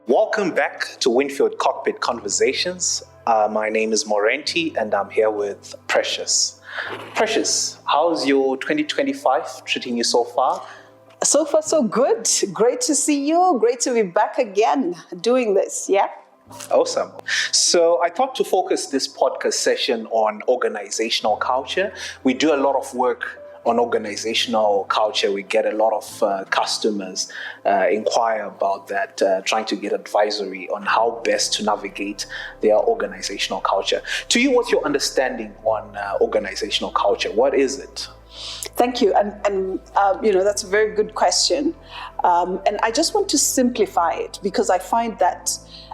Welcome back to Winfield Cockpit Conversations. My name is Morenti and I'm here with Precious. Precious, how's your 2025 treating you so far? So far, so good. Great to see you. Great to be back again doing this, yeah? Awesome. So I thought to focus this podcast session on organizational culture. We do a lot of work on organizational culture. We get a lot of customers inquire about that, trying to get advisory on how best to navigate their organizational culture. To you, what's your understanding on organizational culture? What is it? Thank you. And that's a very good question. And I just want to simplify it because I find that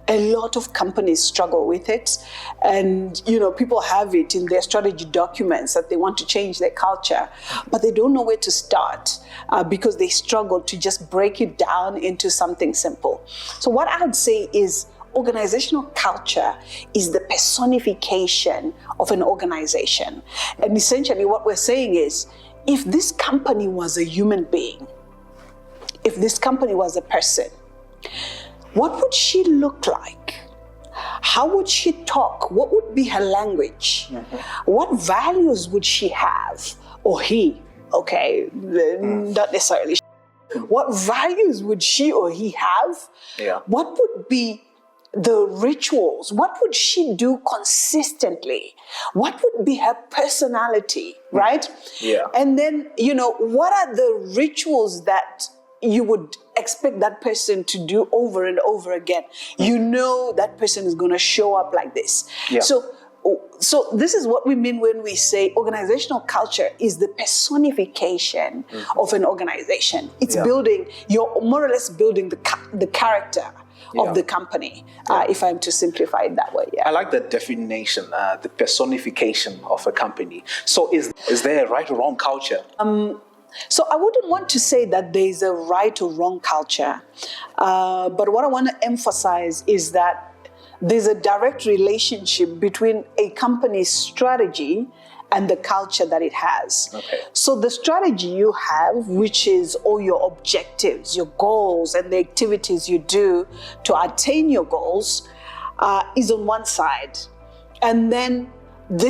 a lot of companies struggle with it. And, people have it in their strategy documents that they want to change their culture, but they don't know where to start because they struggle to just break it down into something simple. So what I would say is organizational culture is the personification of an organization. And essentially what we're saying is, if this company was a human being, if this company was a person, what would she look like? How would she talk? What would be her language? Mm-hmm. What values would she have? Or he, okay, not necessarily. What values would she or he have? Yeah. What would be the rituals? What would she do consistently? What would be her personality, right? Yeah. And then, what are the rituals that you would expect that person to do over and over again? That person is going to show up like this. Yeah. So this is what we mean when we say organizational culture is the personification of an organization. It's building, you're more or less building the character of the company, if I'm to simplify it that way. Yeah. I like that definition, the personification of a company. So is there a right or wrong culture? So I wouldn't want to say that there is a right or wrong culture, but what I want to emphasize is that there's a direct relationship between a company's strategy and the culture that it has. Okay. So the strategy you have, which is all your objectives, your goals, and the activities you do to attain your goals, is on one side. And then the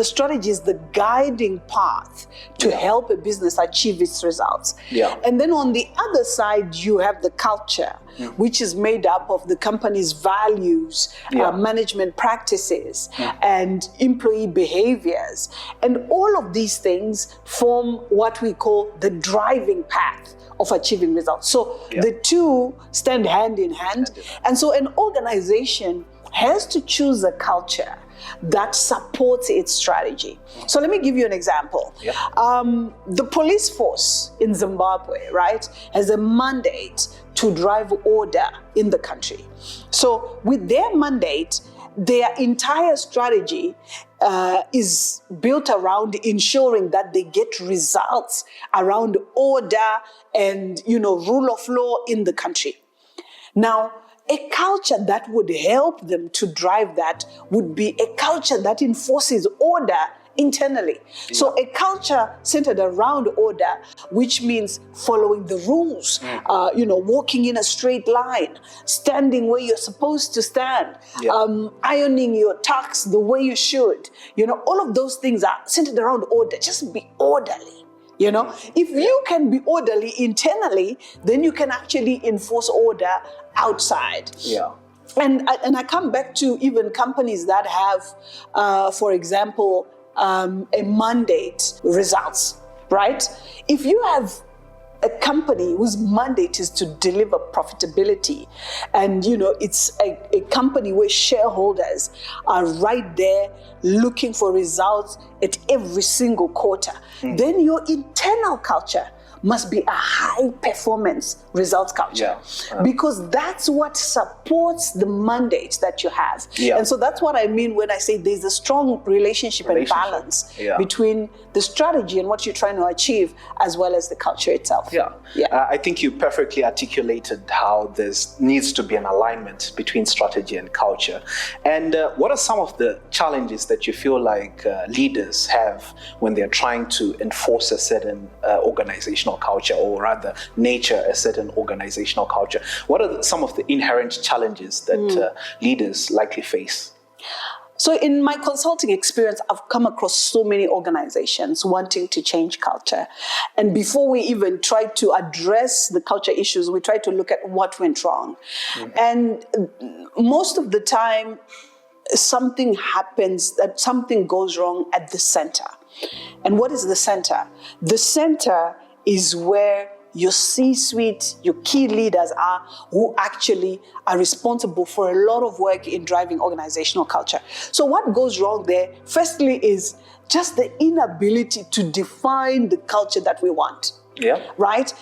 strategy is the guiding path to help a business achieve its results. Yeah. And then on the other side, you have the culture, which is made up of the company's values, management practices, and employee behaviors. And all of these things form what we call the driving path of achieving results. So the two stand hand in hand. And so an organization has to choose a culture that supports its strategy. So let me give you an example. Yeah. The police force in Zimbabwe, right, has a mandate to drive order in the country. So with their mandate, their entire strategy is built around ensuring that they get results around order and, rule of law in the country. Now, a culture that would help them to drive that would be a culture that enforces order internally. Yeah. So a culture centered around order, which means following the rules, walking in a straight line, standing where you're supposed to stand, ironing your tux the way you should. All of those things are centered around order. Just be orderly. If you can be orderly internally, then you can actually enforce order outside. Yeah. And I come back to even companies that have, for example, a mandate results, right? If you have a company whose mandate is to deliver profitability, and it's a company where shareholders are right there looking for results at every single quarter, then your internal culture must be a high performance results culture, because that's what supports the mandate that you have. Yeah. And so that's what I mean when I say there's a strong relationship and balance between the strategy and what you're trying to achieve, as well as the culture itself. I think you perfectly articulated how there needs to be an alignment between strategy and culture. And what are some of the challenges that you feel like leaders have when they're trying to enforce a certain organizational organizational culture, or rather nurture a certain organizational culture? What are some of the inherent challenges that leaders likely face? So in my consulting experience, I've come across so many organizations wanting to change culture. And before we even try to address the culture issues, we try to look at what went wrong. And most of the time, something happens, that something goes wrong at the center. And what is the center? The center is where your C-suite, your key leaders are, who actually are responsible for a lot of work in driving organizational culture. So what goes wrong there, firstly, is just the inability to define the culture that we want. Yeah. Right?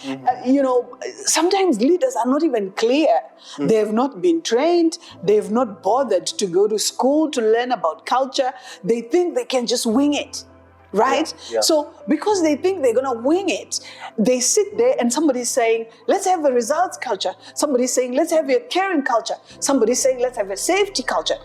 Sometimes leaders are not even clear. They have not been trained. They have not bothered to go to school to learn about culture. They think they can just wing it. Right? Yeah. So because they think they're going to wing it, they sit there and somebody's saying, let's have a results culture. Somebody's saying, let's have a caring culture. Somebody's saying, let's have a safety culture.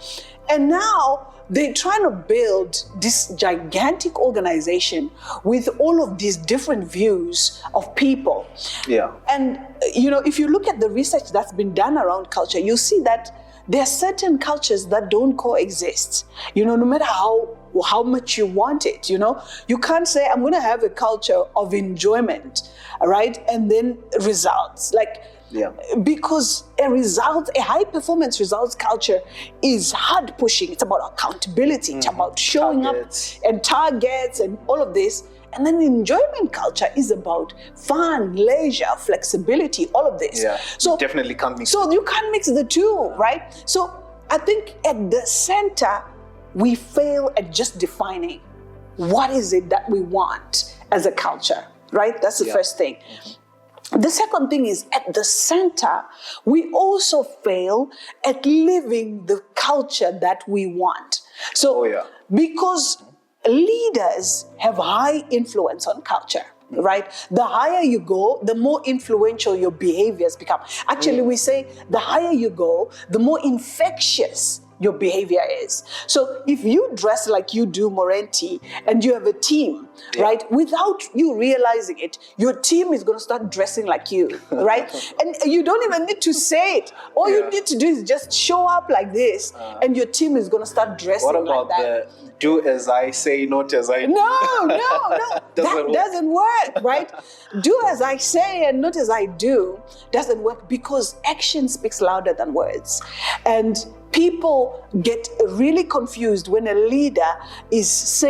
And now they're trying to build this gigantic organization with all of these different views of people. Yeah. And, if you look at the research that's been done around culture, you'll see that there are certain cultures that don't coexist. No matter how much you want it, you can't say, I'm going to have a culture of enjoyment, right? And then results. Because a high performance results culture is hard pushing. It's about accountability. It's about showing targets. Up and targets and all of this. And then the enjoyment culture is about fun, leisure, flexibility, all of this. Yeah, so you definitely can't mix. So you can't mix the two, right? So I think at the center, we fail at just defining what is it that we want as a culture, right? That's the first thing. The second thing is, at the center, we also fail at living the culture that we want. So because leaders have high influence on culture, right? The higher you go, the more influential your behaviors become. Actually, we say the higher you go, the more infectious your behavior is. So if you dress like you do, Morenti, and you have a team, right? Without you realizing it, your team is going to start dressing like you, right? And you don't even need to say it. All you need to do is just show up like this, and your team is going to start dressing like that. What about the do as I say, not as I do? No. That doesn't work, right? Do as I say and not as I do doesn't work, because action speaks louder than words. And people get really confused when a leader is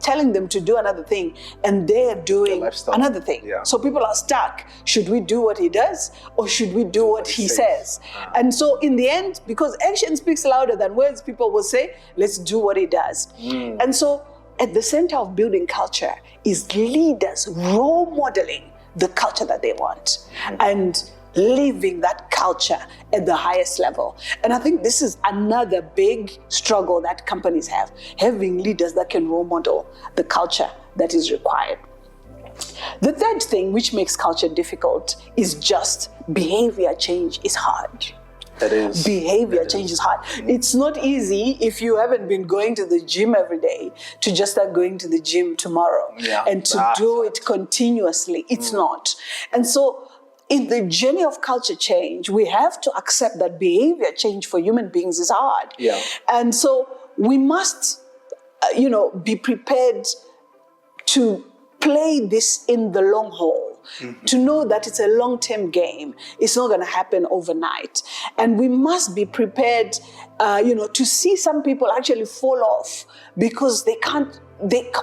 telling them to do another thing, and they're doing another thing. Yeah. So people are stuck. Should we do what he does, or should we do what he says? And so in the end, because action speaks louder than words, people will say, let's do what he does. And so at the center of building culture is leaders role modeling the culture that they want. And living that culture at the highest level. And I think this is another big struggle that companies have, having leaders that can role model the culture that is required. The third thing which makes culture difficult is just behavior change is hard. It is. Behavior change is hard. It's not easy if you haven't been going to the gym every day to just start going to the gym tomorrow and to do it continuously. It's not. And so in the journey of culture change, we have to accept that behavior change for human beings is hard. Yeah. And so we must, be prepared to play this in the long haul, to know that it's a long-term game. It's not going to happen overnight. And we must be prepared, to see some people actually fall off because they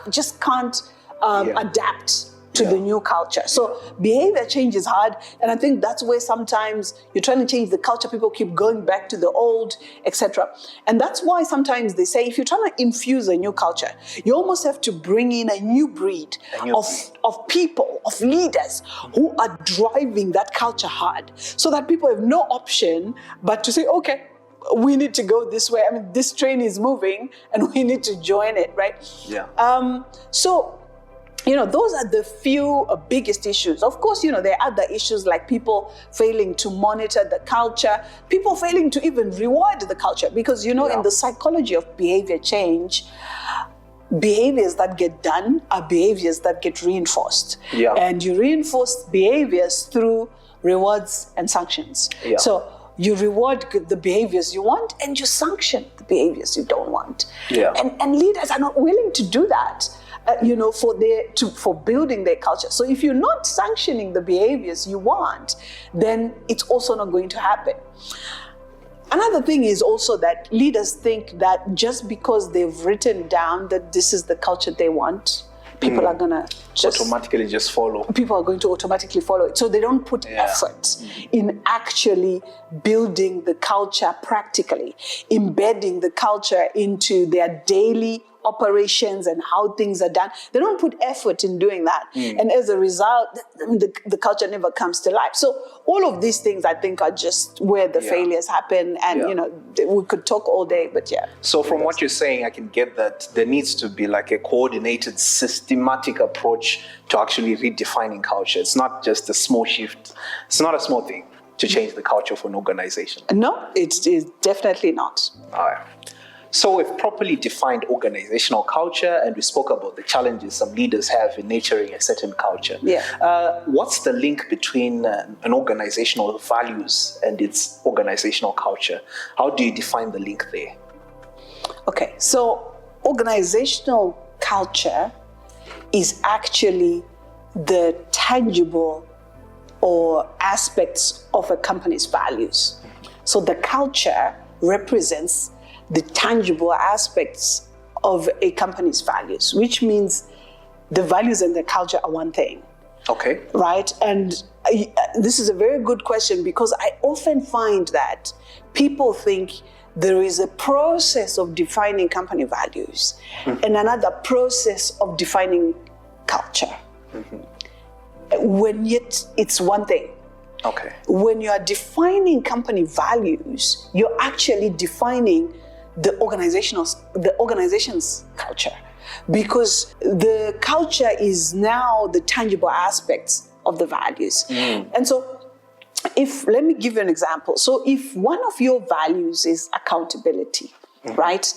just can't adapt to the new culture. So behavior change is hard, and I think that's where sometimes you're trying to change the culture, people keep going back to the old, etc. And that's why sometimes they say if you're trying to infuse a new culture, you almost have to bring in a new breed of people, of leaders who are driving that culture hard, so that people have no option but to say, okay, we need to go this way. I mean, this train is moving and we need to join it, right? Yeah. Those are the few biggest issues. Of course, there are other issues like people failing to monitor the culture, people failing to even reward the culture. Because, in the psychology of behavior change, behaviors that get done are behaviors that get reinforced. Yeah. And you reinforce behaviors through rewards and sanctions. Yeah. So you reward the behaviors you want and you sanction the behaviors you don't want. Yeah. And leaders are not willing to do that, for building their culture. So if you're not sanctioning the behaviors you want, then it's also not going to happen. Another thing is also that leaders think that just because they've written down that this is the culture they want, people are going to automatically just follow. People are going to automatically follow it. So they don't put effort in actually building the culture practically, embedding the culture into their daily operations and how things are done. They don't put effort in doing that. And as a result, the culture never comes to life. So all of these things, I think, are just where the failures happen. And, we could talk all day, but So from what you're saying, I can get that there needs to be like a coordinated, systematic approach to actually redefining culture. It's not just a small shift. It's not a small thing to change the culture of an organization. No, it is definitely not. All right. So we've properly defined organizational culture, and we spoke about the challenges some leaders have in nurturing a certain culture. What's the link between an organizational values and its organizational culture? How do you define the link there? Okay, so organizational culture is actually the tangible or aspects of a company's values. So the culture represents the tangible aspects of a company's values, which means the values and the culture are one thing. Okay. Right? And this is a very good question, because I often find that people think there is a process of defining company values and another process of defining culture. When yet it's one thing. Okay. When you are defining company values, you're actually defining the organization's culture, because the culture is now the tangible aspects of the values. And so let me give you an example. So if one of your values is accountability, right?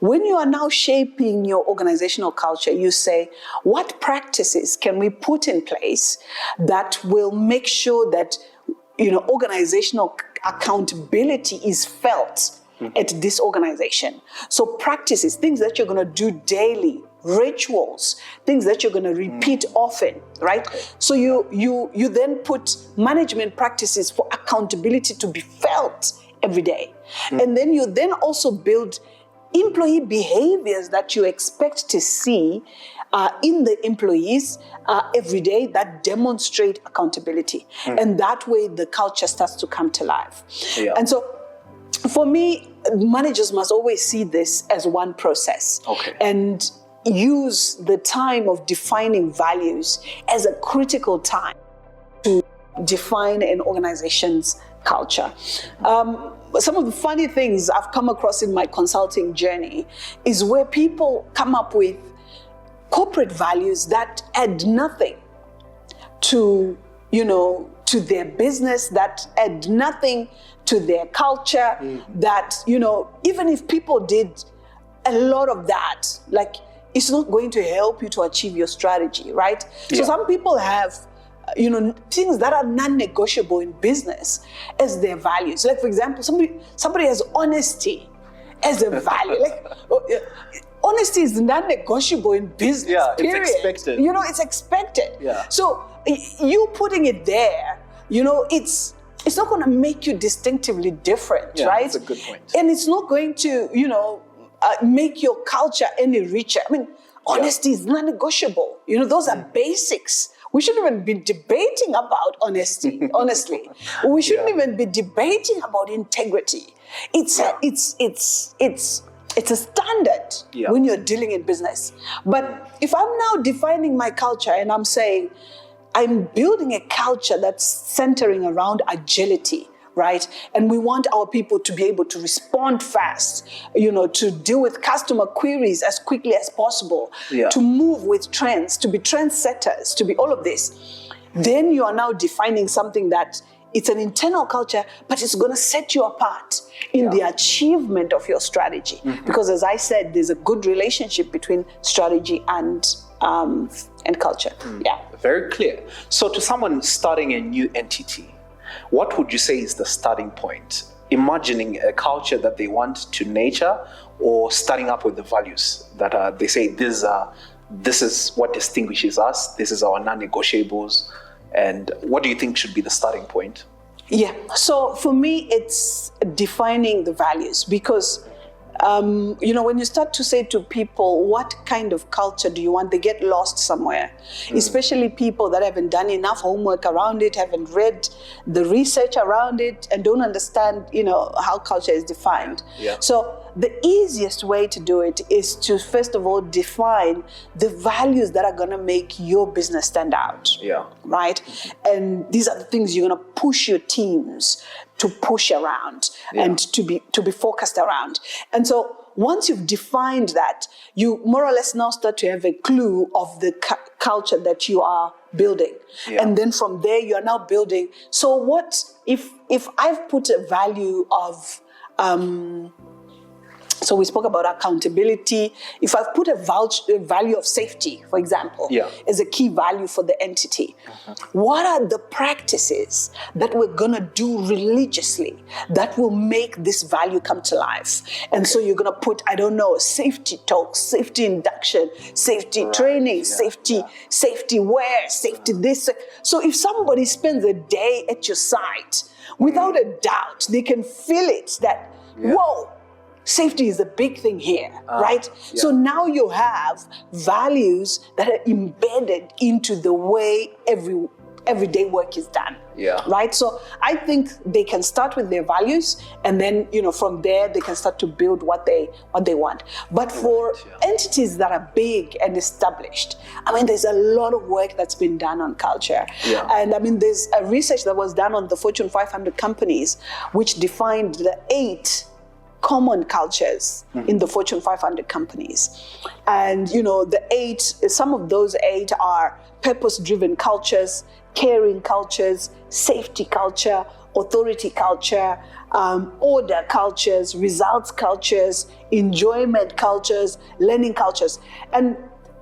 When you are now shaping your organizational culture, you say, what practices can we put in place that will make sure that, organizational accountability is felt at this organization? So practices, things that you're going to do daily, rituals, things that you're going to repeat often, right? So you then put management practices for accountability to be felt every day. And then you then also build employee behaviors that you expect to see in the employees every day that demonstrate accountability. And that way the culture starts to come to life. And so for me, managers must always see this as one process and use the time of defining values as a critical time to define an organization's culture. Some of the funny things I've come across in my consulting journey is where people come up with corporate values that add nothing to, to their business, that add nothing to their culture, that, even if people did a lot of that, like, it's not going to help you to achieve your strategy, right? So some people have, things that are non-negotiable in business as their values. Like, for example, somebody has honesty as a value. Honesty is non-negotiable in business, period. It's expected. It's expected. So you putting it there, it's not going to make you distinctively different, right? That's a good point. And it's not going to, make your culture any richer. I mean, honesty is non-negotiable. Those are basics. We shouldn't even be debating about honesty, honestly. We shouldn't even be debating about integrity. It's a standard when you're dealing in business. But if I'm now defining my culture and I'm saying, I'm building a culture that's centering around agility, right? And we want our people to be able to respond fast, to deal with customer queries as quickly as possible, to move with trends, to be trendsetters, to be all of this. then you are now defining something that it's an internal culture, but it's going to set you apart in the achievement of your strategy. Because as I said, there's a good relationship between strategy and culture. Yeah. Very clear. So to someone starting a new entity, what would you say is the starting point? Imagining a culture that they want to nurture, or starting up with the values that they say this is what distinguishes us, this is our non-negotiables, and what do you think should be the starting point? Yeah, so for me, it's defining the values, because when you start to say to people, what kind of culture do you want, they get lost somewhere, especially people that haven't done enough homework around it, haven't read the research around it, and don't understand, how culture is defined. Yeah. So the easiest way to do it is to, first of all, define the values that are going to make your business stand out. Yeah. Right? And these are the things you're going to push your teams to push around and to be focused around. And so once you've defined that, you more or less now start to have a clue of the culture that you are building. Yeah. And then from there, you are now building. So what if I've put a value of so we spoke about accountability. If I've put a value of safety, for example, as a key value for the entity, what are the practices that we're going to do religiously that will make this value come to life? And so you're going to put, safety talks, safety induction, safety training, safety wear, safety this. So if somebody spends a day at your site, without a doubt, they can feel it that, whoa, safety is a big thing here, right? Yeah. So now you have values that are embedded into the way everyday work is done, right? So I think they can start with their values, and then from there they can start to build what they want. But for entities that are big and established, there's a lot of work that's been done on culture, and there's a research that was done on the Fortune 500 companies, which defined the 8 common cultures in the Fortune 500 companies. And, some of those 8 are purpose-driven cultures, caring cultures, safety culture, authority culture, order cultures, results cultures, enjoyment cultures, learning cultures. And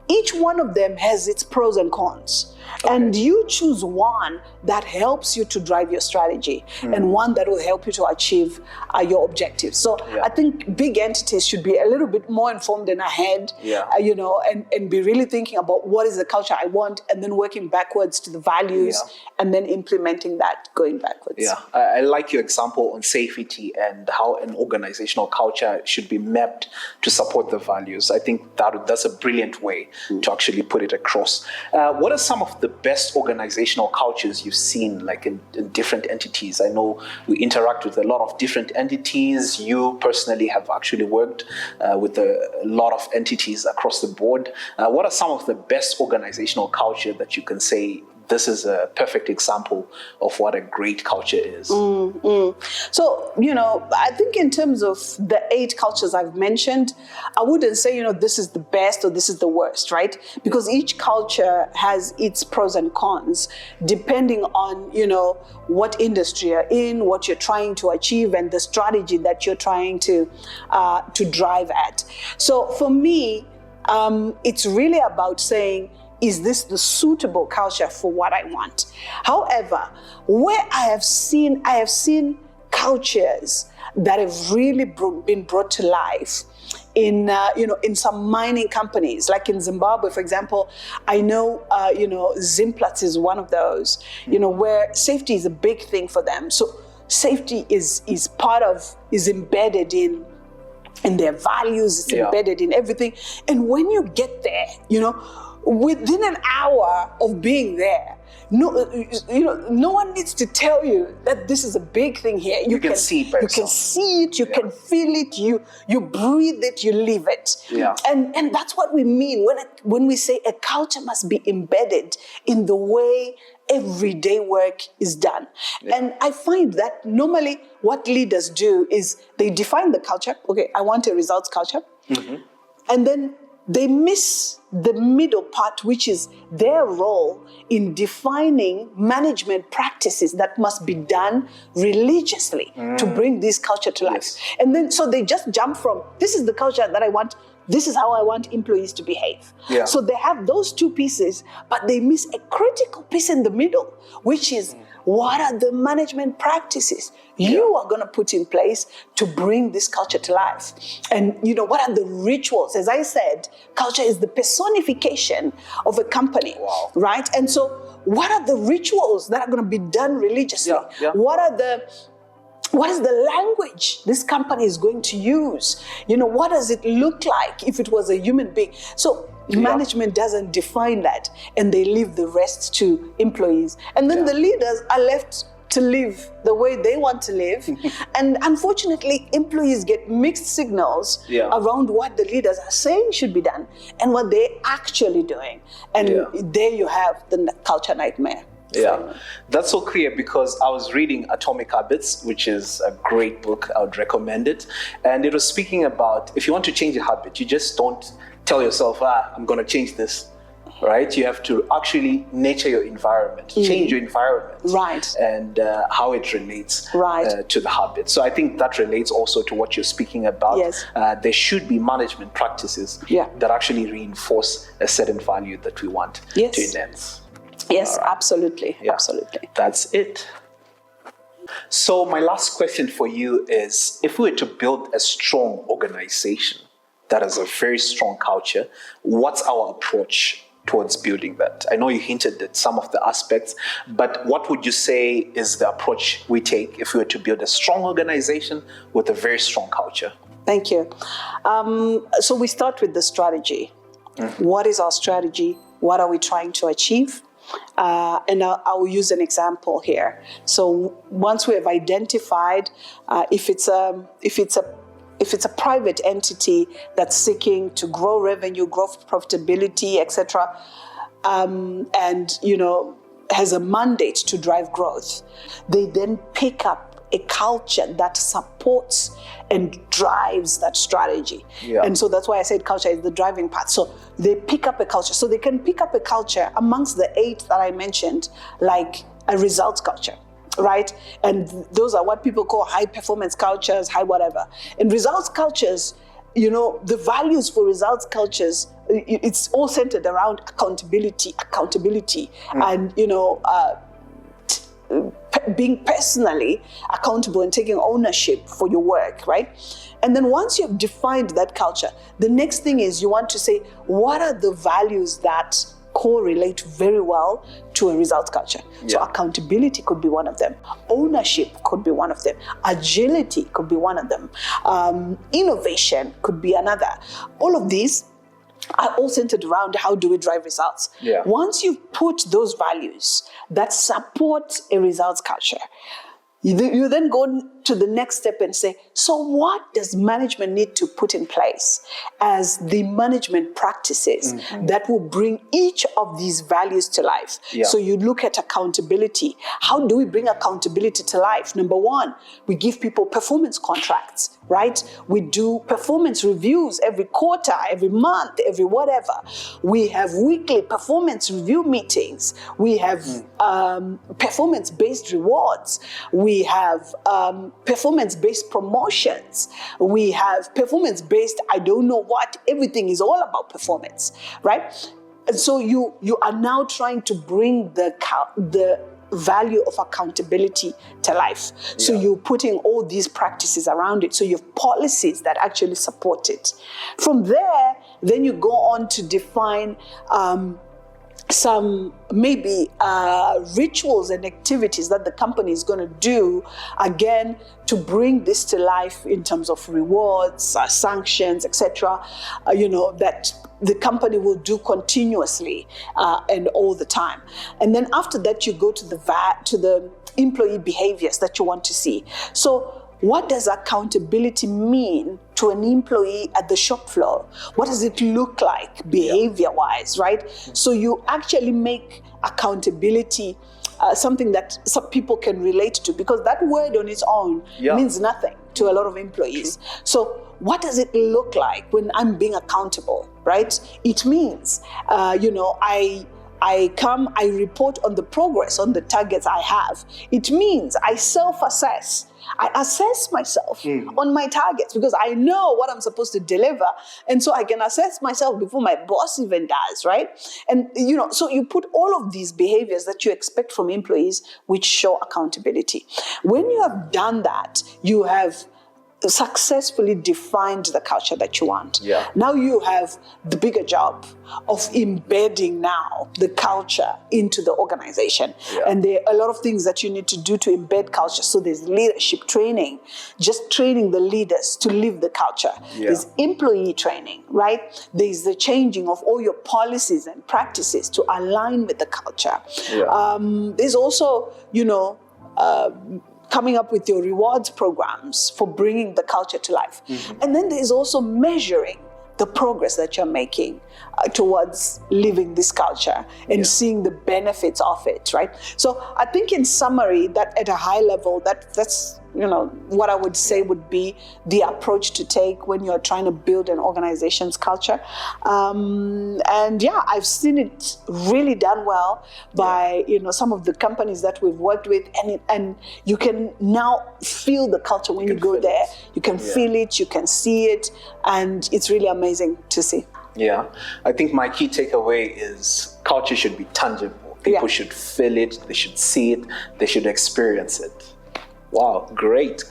each one of them has its pros and cons. Okay. And you choose one that helps you to drive your strategy and one that will help you to achieve your objectives. So I think big entities should be a little bit more informed and ahead, and be really thinking about what is the culture I want, and then working backwards to the values and then implementing that going backwards. Yeah, I like your example on safety and how an organizational culture should be mapped to support the values. I think that's a brilliant way to actually put it across. What are some of the best organizational cultures you've seen, like in different entities? I know we interact with a lot of different entities. You personally have actually worked with a lot of entities across the board. What are some of the best organizational culture that you can say, this is a perfect example of what a great culture is? So, I think in terms of the 8 cultures I've mentioned, I wouldn't say, this is the best or this is the worst, right? Because each culture has its pros and cons, depending on, what industry you're in, what you're trying to achieve, and the strategy that you're trying to drive at. So for me, it's really about saying, is this the suitable culture for what I want? However, where I have seen cultures that have really been brought to life in some mining companies, like in Zimbabwe, for example. I know, Zimplats is one of those, where safety is a big thing for them. So safety is embedded in their values, it's embedded in everything. And when you get there, within an hour of being there, no one needs to tell you that this is a big thing here. You can see it by yourself. You can see it, you can feel it, you breathe it, you live it. Yeah. And that's what we mean when we say a culture must be embedded in the way everyday work is done. Yeah. And I find that normally what leaders do is they define the culture. Okay, I want a results culture. And then they miss the middle part, which is their role in defining management practices that must be done religiously to bring this culture to life. Yes. And then so they just jump from, this is the culture that I want, this is how I want employees to behave. Yeah. So they have those two pieces, but they miss a critical piece in the middle, which is what are the management practices you are going to put in place to bring this culture to life? And, what are the rituals? As I said, culture is the personification of a company, right? And so what are the rituals that are going to be done religiously? Yeah. What is the language this company is going to use? What does it look like if it was a human being? So management doesn't define that, and they leave the rest to employees. And then the leaders are left to live the way they want to live. And unfortunately, employees get mixed signals around what the leaders are saying should be done and what they're actually doing. And there you have the culture nightmare. Yeah, that's so clear, because I was reading Atomic Habits, which is a great book. I would recommend it. And it was speaking about, if you want to change a habit, you just don't tell yourself, I'm going to change this, right? You have to actually nurture your environment, change your environment. Right. And how it relates to the habit. So I think that relates also to what you're speaking about. Yes. There should be management practices that actually reinforce a certain value that we want to enhance. Yes, absolutely. Yeah. Absolutely. That's it. So my last question for you is, if we were to build a strong organization that has a very strong culture, what's our approach towards building that? I know you hinted at some of the aspects, but what would you say is the approach we take if we were to build a strong organization with a very strong culture? Thank you. So we start with the strategy. What is our strategy? What are we trying to achieve? And I'll use an example here. So once we have identified if it's a private entity that's seeking to grow revenue, grow profitability, etc., and has a mandate to drive growth, they then pick up a culture that supports and drives that strategy. And so that's why I said culture is the driving part. So they pick up a culture. So they can pick up a culture amongst the 8 that I mentioned, like a results culture, right? And those are what people call high performance cultures, high whatever. And results cultures, the values for results cultures, it's all centered around accountability, and, being personally accountable and taking ownership for your work, right? And then once you've defined that culture, the next thing is you want to say, what are the values that correlate very well to a results culture? So accountability could be one of them. Ownership could be one of them. Agility could be one of them. Innovation could be another. All of these are all centered around how do we drive results. Once you've put those values that support a results culture, you then go to the next step and say, so what does management need to put in place as the management practices that will bring each of these values to life? So you look at accountability. How do we bring accountability to life? Number one, we give people performance contracts, right? We do performance reviews every quarter, every month, every whatever. We have weekly performance review meetings. We have performance-based rewards. We have performance-based promotions. We have performance-based, I don't know what, everything is all about performance, right? And so you are now trying to bring the value of accountability to life. So you're putting all these practices around it. So you have policies that actually support it. From there, then you go on to define some maybe rituals and activities that the company is going to do, again, to bring this to life in terms of rewards, sanctions, etc., that the company will do continuously and all the time. And then after that, you go to the employee behaviors that you want to see. So what does accountability mean to an employee at the shop floor? What does it look like behavior-wise, right? So you actually make accountability something that some people can relate to, because that word on its own means nothing. to a lot of employees. So what does it look like when I'm being accountable, right? It means, I come, I report on the progress, on the targets I have. It means I self-assess. I assess myself on my targets because I know what I'm supposed to deliver. And so I can assess myself before my boss even does, right? And, so you put all of these behaviors that you expect from employees which show accountability. When you have done that, you have successfully defined the culture that you want. Yeah. Now you have the bigger job of embedding now the culture into the organization. Yeah. And there are a lot of things that you need to do to embed culture. So there's leadership training, just training the leaders to live the culture. Yeah. There's employee training, right? There's the changing of all your policies and practices to align with the culture. Yeah. There's also, coming up with your rewards programs for bringing the culture to life. And then there's also measuring the progress that you're making towards living this culture and seeing the benefits of it, right? So I think in summary, that at a high level, that's what I would say would be the approach to take when you're trying to build an organization's culture. I've seen it really done well by some of the companies that we've worked with, and you can now feel the culture when you go there. You can feel it, you can see it, and it's really amazing to see. Yeah, I think my key takeaway is culture should be tangible. People should feel it, they should see it, they should experience it. Wow, great.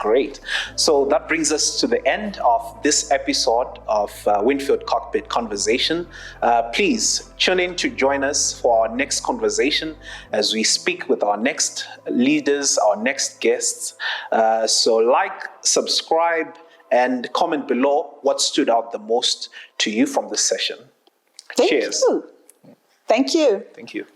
So that brings us to the end of this episode of Winfield Cockpit Conversation. Please tune in to join us for our next conversation as we speak with our next leaders, our next guests. So like, subscribe, and comment below what stood out the most to you from this session. Cheers. Thank you. Thank you.